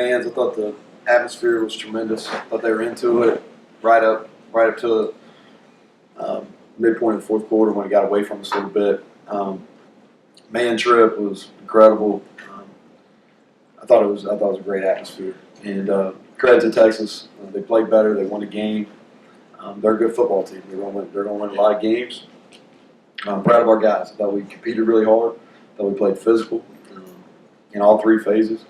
fans. I thought the atmosphere was tremendous. I thought they were into it right up to midpoint of the fourth quarter when it got away from us a little bit. Man trip was incredible. I thought it was a great atmosphere. And credit to Texas. They played better. They won the game. They're a good football team. They're going to win a lot of games. I'm proud of our guys. I thought we competed really hard. I thought we played physical in all three phases.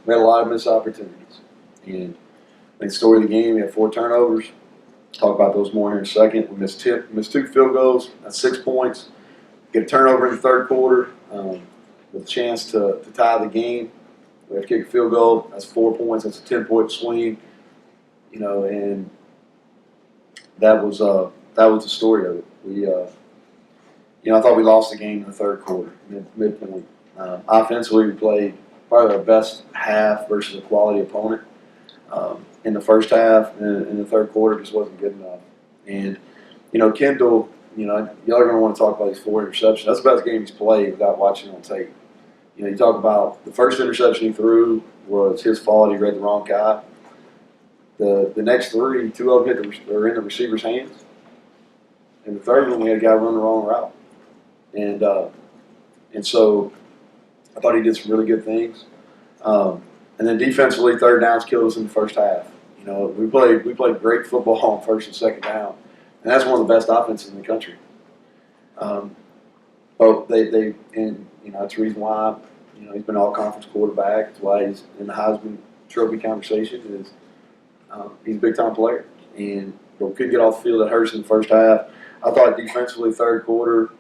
We had a lot of missed opportunities. And I think the story of the game, we had 4 turnovers. Talk about those more here in a second. We missed 2 field goals. That's 6 points. Get a turnover in the third quarter with a chance to tie the game. We have to kick a field goal. That's 4 points. That's a 10-point swing. And that was the story of it. We, I thought we lost the game in the third quarter, midpoint. Offensively, we played probably our best half versus a quality opponent. In the first half, and in the third quarter, just wasn't good enough. And Kendall, y'all are going to want to talk about his 4 interceptions. That's the best game he's played without watching on tape. You talk about the first interception he threw was his fault. He read the wrong guy. The next 3, 2 of them are in the receiver's hands. And the third one, we had a guy run the wrong route. And so I thought he did some really good things. And then defensively, third downs killed us in the first half. We played great football on first and second down, and that's one of the best offenses in the country. But that's the reason why he's been all-conference quarterback. That's why he's in the Heisman Trophy conversation. He's a big-time player, and we couldn't get off the field. That hurt us in the first half. I thought defensively, third quarter,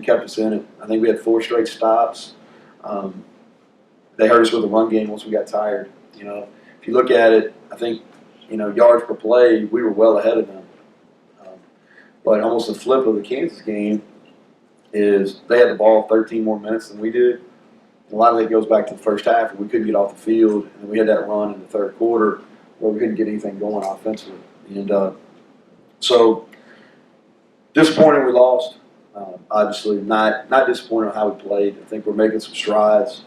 kept us in it. I think we had 4 straight stops. They hurt us with the run game once we got tired. If you look at it, I think, yards per play, we were well ahead of them. But almost the flip of the Kansas game is they had the ball 13 more minutes than we did. And a lot of that goes back to the first half where we couldn't get off the field, and we had that run in the third quarter where we couldn't get anything going offensively. And so disappointed we lost. Obviously not disappointed on how we played. I think we're making some strides.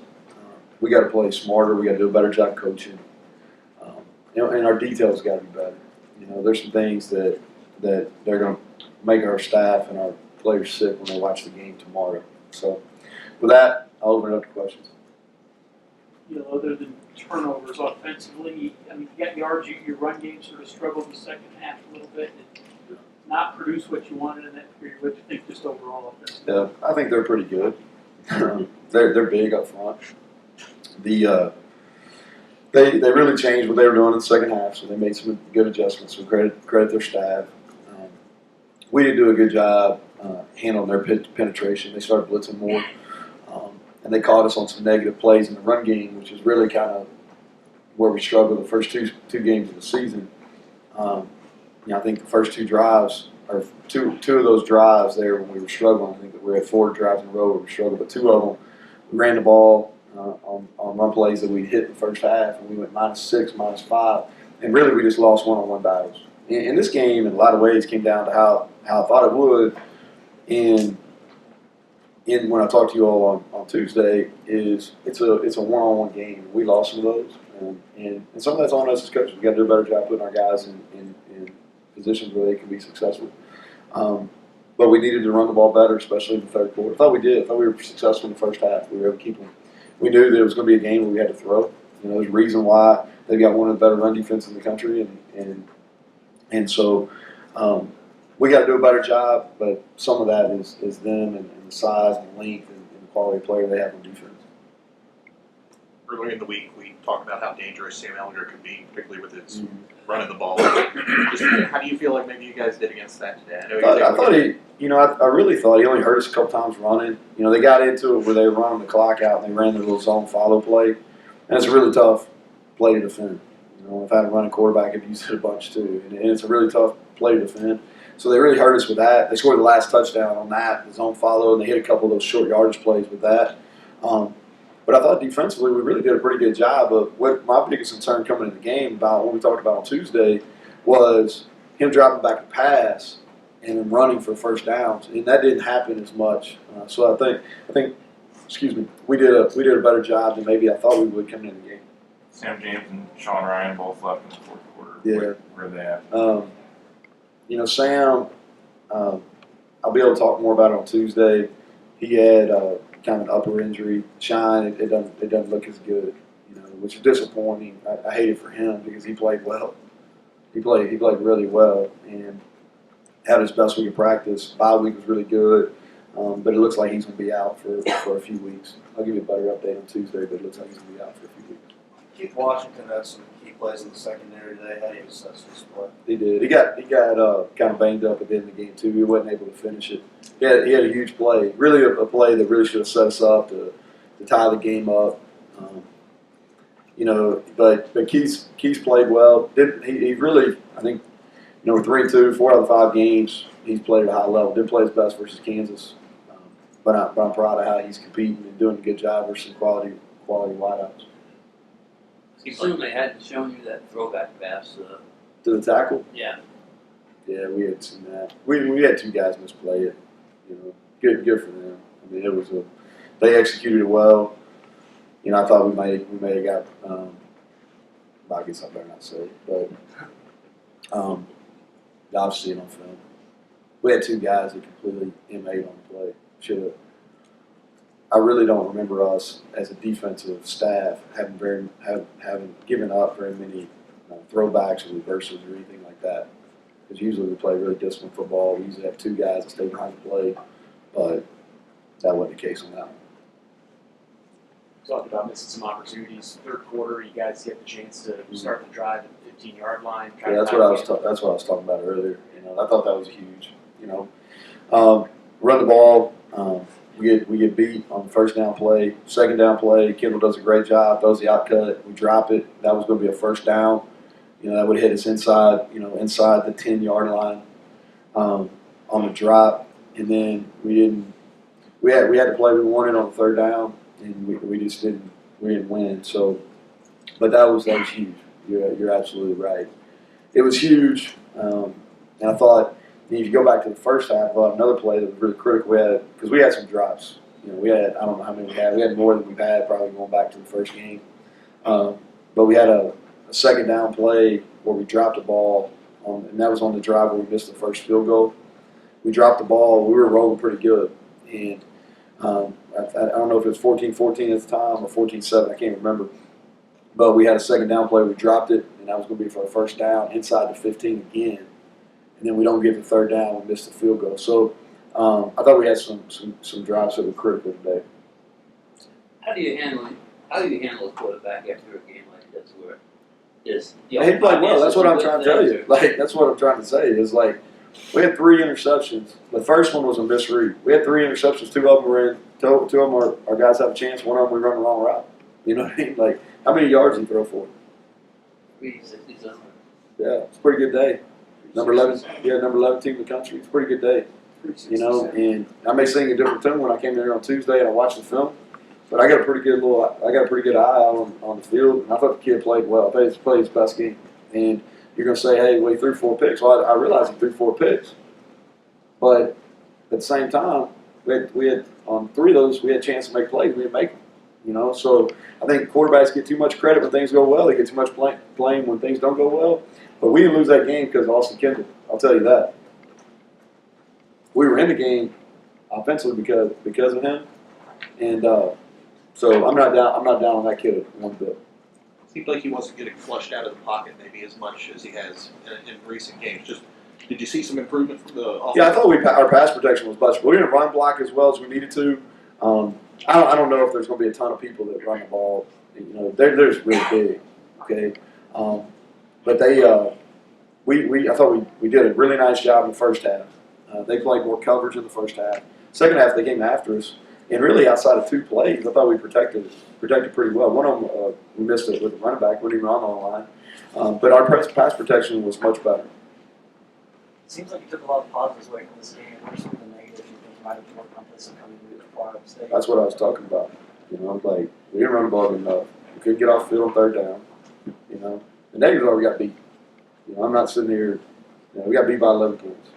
We got to play smarter. We got to do a better job coaching. And our details got to be better. There's some things that they're going to make our staff and our players sick when they watch the game tomorrow. So, with that, I'll open it up to questions. Other than turnovers offensively, you got yards. Your run game sort of struggled in the second half a little bit. Did not produce what you wanted in that period. What do you think just overall offensively? Yeah, I think they're pretty good. They're big up front. They really changed what they were doing in the second half, so they made some good adjustments. So credit their staff. We didn't do a good job handling their penetration. They started blitzing more, and they caught us on some negative plays in the run game, which is really kind of where we struggled the first two games of the season. I think the first 2 drives, or two of those drives there when we were struggling. I think that we had 4 drives in a row where we struggled, but 2 of them we ran the ball. On run plays that we hit in the first half, and we went -6, -5, and really we just lost one-on-one battles. In this game, in a lot of ways, came down to how I thought it would. And when I talked to you all on Tuesday, it's a one-on-one game. We lost some of those, and some of that's on us as coaches. We got to do a better job putting our guys in positions where they can be successful. But we needed to run the ball better, especially in the third quarter. I thought we did. I thought we were successful in the first half. We were able to keep them. We knew that it was going to be a game where we had to throw. There's a reason why they've got one of the better run defenses in the country, and so we got to do a better job. But some of that is them and the size and length and the quality of player they have on defense. Earlier in the week, we talked about how dangerous Sam Ellinger could be, particularly with his running the ball. Just how do you feel like maybe you guys did against that today? I really thought he only hurt us a couple times running. They got into it where they were running the clock out and they ran their little zone follow play, and it's a really tough play to defend. I've had a running quarterback have used it a bunch too, and it's a really tough play to defend. So they really hurt us with that. They scored the last touchdown on that, the zone follow, and they hit a couple of those short yardage plays with that. But I thought defensively we really did a pretty good job of what my biggest concern coming into the game about what we talked about on Tuesday was him dropping back to pass and then running for first downs, and that didn't happen as much. So I think, we did a better job than maybe I thought we would coming in the game. Sam James and Sean Ryan both left in the fourth quarter. Yeah. Where are they at? Sam, I'll be able to talk more about it on Tuesday. He had kind of an upper injury. Shine, it doesn't look as good, which is disappointing. I hate it for him because he played well. He played really well and had his best week of practice. Bye week was really good, but it looks like he's going to be out for a few weeks. I'll give you a better update on Tuesday, but it looks like he's going to be out for a few weeks. Keith Washington had some key plays in the secondary today. How do you assess this play? He did. He got kind of banged up at the end of the game too. He wasn't able to finish it. He had a huge play, really a play that really should have set us up to tie the game up. But Keith's played well. He really, I think, we're 3-2, 4 out of 5 games he's played at a high level. Didn't play his best versus Kansas, but I'm proud of how he's competing and doing a good job versus quality wideouts. You assume they hadn't shown you that throwback pass. To the tackle? Yeah. Yeah, we had seen that. We had 2 guys misplay it. Good for them. I mean, they executed it well. I thought we may have got. I guess I better not say it, but obviously it on film. We had 2 guys that completely MA'd on the play. Should have. I really don't remember us as a defensive staff having given up very many throwbacks or reverses or anything like that. Because usually we play really disciplined football. We usually have 2 guys that stay behind the play, but that wasn't the case on that one. Talked about missing some opportunities. Third quarter, you guys get the chance to start the drive at the 15-yard line. Yeah, that's what I was talking about earlier. I thought that was huge. Run the ball. We get beat on the first down play. Second down play, Kendall does a great job. Throws the outcut. We drop it. That was going to be a first down. That would hit us inside the 10-yard line on the drop. And then we had the play we wanted on the third down, and we just didn't win. So, but that was huge. You're absolutely right. It was huge, and I thought. If you go back to the first half, another play that was really critical, because we had some drops. We had, I don't know how many we had. We had more than we've had probably going back to the first game. But we had a second down play where we dropped the ball, and that was on the drive where we missed the first field goal. We dropped the ball. We were rolling pretty good. And I don't know if it was 14-14 at the time or 14-7. I can't remember. But we had a second down play. We dropped it, and that was going to be for a first down inside the 15 again. And then we don't get the third down. We missed the field goal. So I thought we had some drives that were critical today. How do you handle a quarterback after a game like this where it's He played well. That's what I'm trying to tell you. That's what I'm trying to say is we had 3 interceptions. The first one was a misread. We had 3 interceptions. 2 of them were in. 2 of them our guys have a chance. 1 of them we run the wrong route. You know what I mean? How many yards did he throw for? 367. Yeah, it's a pretty good day. Number 11 team in the country. It's a pretty good day. And I may sing a different tune when I came in here on Tuesday and I watched the film, but I got a pretty good eye on the field, and I thought the kid played well. I thought he played his best game. And you're going to say, hey, well, he threw 4 picks. Well, I realized he threw 4 picks, but at the same time, we had on 3 of those we had a chance to make plays. We didn't make them. So I think quarterbacks get too much credit when things go well. They get too much blame when things don't go well. But we didn't lose that game because of Austin Kendall. I'll tell you that. We were in the game offensively because of him, and so I'm not down on that kid one bit. Seemed like he wasn't getting flushed out of the pocket maybe as much as he has in recent games. Just did you see some improvement from the offense? Yeah, I thought our pass protection was much. We didn't run block as well as we needed to. I don't know if there's going to be a ton of people that run the ball. They're just really big. Okay. But I thought we did a really nice job in the first half. They played more coverage in the first half. Second half, they came after us, and really outside of 2 plays, I thought we protected pretty well. One of them we missed it with the running back, wasn't even on the line. But our pass protection was much better. It seems like you took a lot of positives away from this game. What are some of the negatives you think might have worked on this and coming to the Florida State? That's what I was talking about. We didn't run the ball enough. We couldn't get off the field on third down. The negatives are we got beat. I'm not sitting here. We got beat by 11 points.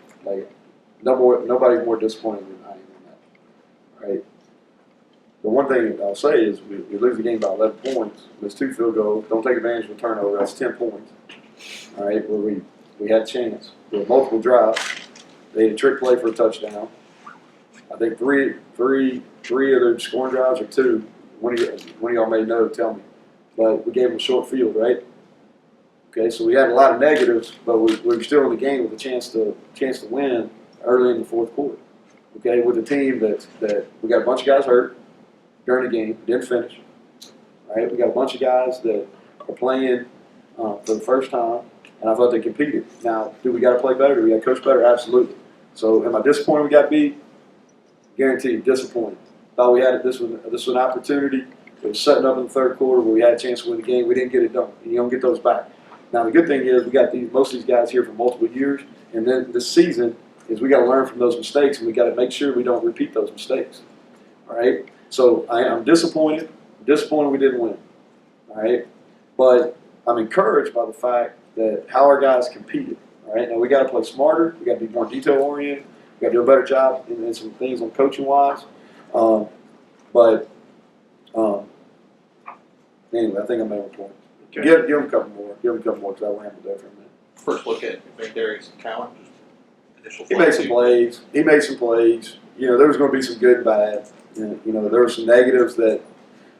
Nobody's more disappointed than I am in that. Right? the one thing I'll say is we lose the game by 11 points. Miss 2 field goals. Don't take advantage of a turnover. That's 10 points. All right, where we had a chance. We had multiple drives. They had a trick play for a touchdown. I think three of their scoring drives or two. One of y'all may know. Tell me. But we gave them a short field, right? Okay, so we had a lot of negatives, but we were still in the game with a chance to win early in the fourth quarter. Okay, with a team that we got a bunch of guys hurt during the game, didn't finish. Right, we got a bunch of guys that are playing for the first time, and I thought they competed. Now, do we got to play better? Do we got to coach better? Absolutely. So, am I disappointed we got beat? Guaranteed, disappointed. Thought we had it. This was an opportunity. It was setting up in the third quarter where we had a chance to win the game. We didn't get it done. You don't get those back. Now, the good thing is we got most of these guys here for multiple years, and then this season is we got to learn from those mistakes, and we got to make sure we don't repeat those mistakes. All right. So I'm disappointed. Disappointed we didn't win. All right. But I'm encouraged by the fact that how our guys competed. All right. Now we got to play smarter. We got to be more detail oriented. We got to do a better job in some things on coaching wise. Anyway, I think I made a point. Okay. Give him a couple more. Give him a couple more because I will handle that for a minute. First look at Darius Cowan, just initial He made thoughts. some plays. He made some plays. You know, there was going to be some good and bad. And, you know, there were some negatives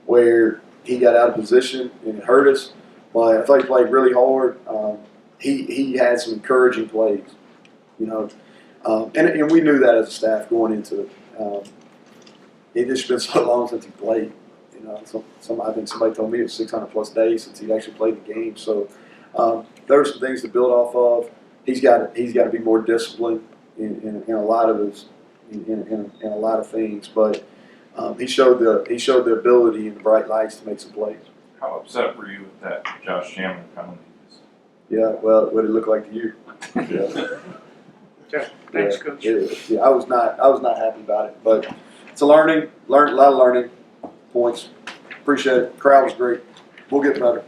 where he got out of position and it hurt us. But I thought he played really hard. He had some encouraging plays. You know, and we knew that as a staff going into it. It just been so long since he played. You know, I think somebody told me it was 600 plus days since he'd actually played the game. So there are some things to build off of. He's got to be more disciplined in a lot of his in a lot of things. But he showed the ability and the bright lights to make some plays. How upset were you with that Josh Chandler penalty? Yeah, well, what did it look like to you? Yeah. Okay, thanks, Coach. Yeah, I was not happy about it, but it's a learned a lot of learning points. Appreciate it. Crowd was great. We'll get better.